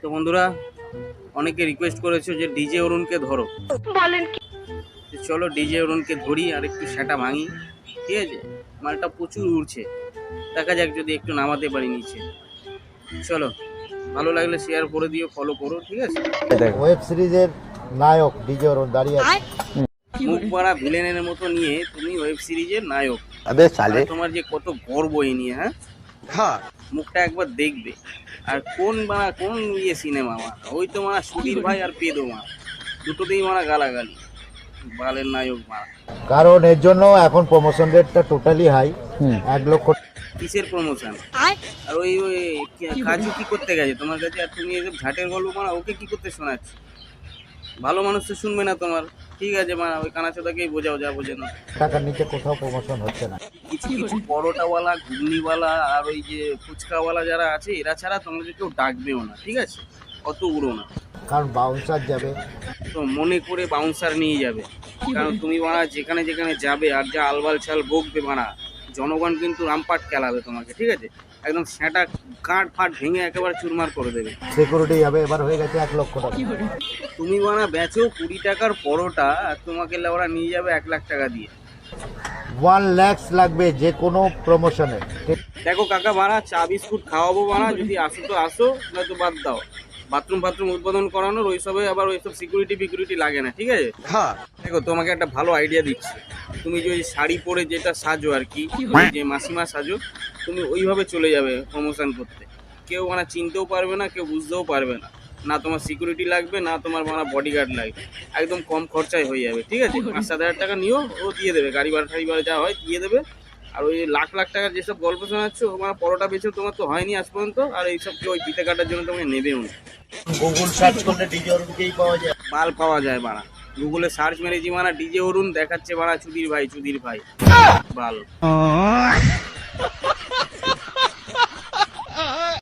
তো বন্ধুরা, অনেকে রিকোয়েস্ট করেছো যে ডিজে অরুণকে ধরো, বলেন কি? চলো ডিজে অরুণকে ধরি আর একটু সেটা ভাঙি। ঠিক আছে, মালটা প্রচুর উড়ছে, দেখা যাক যদি একটু নামাতে পারি নিচে। চলো, ভালো লাগলে শেয়ার করে দিও, ফলো করো, ঠিক আছে? ওয়েব সিরিজের নায়ক ডিজে অরুণ দাঁড়িয়ে আছে। মুখ পড়া ভিলেনের মতো নিয়ে তুমি ওয়েব সিরিজের নায়ক, अबे साले তোমার যে কত গর্ব এই নিয়ে। হ্যাঁ, মুখটা একবার দেখবে। আর কোন সিনেমা ওই তো সুধীর ভাই আর পেদো দুটোতেই গালাগালি, বালের নায়ক কারণ এর জন্য এখন প্রমোশন রেটটা টোটালি হাই, 1 লক্ষ। কিসের প্রমোশন? আর ওই কাজু কি করতে গেছে তোমার কাছে, আর তুমি এসব ঝাটের গল্প ওকে কি করতে শোনাচ্ছ? ভালো মানুষ তো শুনবে না তোমার। ঠিক আছে ওই কানাচোদাকেই বোঝাও, যা বোঝে না। টাকার নিচে কোথাও প্রমোশন হচ্ছে না। কিছু কিছু পরোটাওয়ালা, ঘুগনিওয়ালা আর ওই যে ফুচকাওয়ালা যারা আছে, এরা ছাড়া তোমাদের কেউ ডাকবেও না, ঠিক আছে? অত উড়ো না, কারণ বাউন্সার যাবে, তো মনে করে বাউন্সার নিয়ে যাবে। কারণ তুমি যেখানে যেখানে যাবে আর যা আলবাল ছাল বকবে জনগণ কিন্তু রামপাট খেলাবে তোমাকে, ঠিক আছে? একদম সেটা কাঠ ফাট ভেঙে একেবারে চুরমার করে দেবে। সিকিউরিটি যাবে, এবার হয়ে গেছে 1 লক্ষ টাকা। তুমি বেচো 20 টাকার পরোটা, আর তোমাকে ওরা নিয়ে যাবে 1 লাখ টাকা দিয়ে। 1 লাখ লাগবে যে কোনো প্রমোশনে। দেখো কাকা চা বিস্কুট খাওয়াবো যদি আসো তো আসো, নয়তো বাদ দাও। বাথরুম উদ্বোধন করানোর ওইসবে আবার ওইসব সিকিউরিটি লাগে না, ঠিক আছে? হ্যাঁ, দেখো তোমাকে একটা ভালো আইডিয়া দিচ্ছি। তুমি যে ওই শাড়ি পরে যেটা সাজো আর কি, যে মাসিমা সাজো, তুমি ওইভাবে চলে যাবে প্রমোশন করতে। কেউ চিনতেও পারবে না, কেউ বুঝতেও পারবে না। না তোমার সিকিউরিটি লাগবে, না তোমার বডিগার্ড লাগবে। একদম কম খরচায় হয়ে যাবে, ঠিক আছে? 5-7 হাজার টাকা নিও, ও দিয়ে দেবে। গাড়ি ভাড়া যা হয় দিয়ে দেবে। আর ওই লাখ লাখ টাকার যেসব গল্প শোনাচ্ছ, পরোটা বেচেও তোমার তো হয়নি আজ পর্যন্ত। আর এইসব ওই পিতে কাটার জন্য তোমাকে নেবেও না। গুগল সার্চ করলে ডিজে অরুণকেই পাওয়া যায়। মাল পাওয়া যায় গুগলে সার্চ মেরেছি ডিজে অরুণ দেখাচ্ছে চুদির ভাই বাল।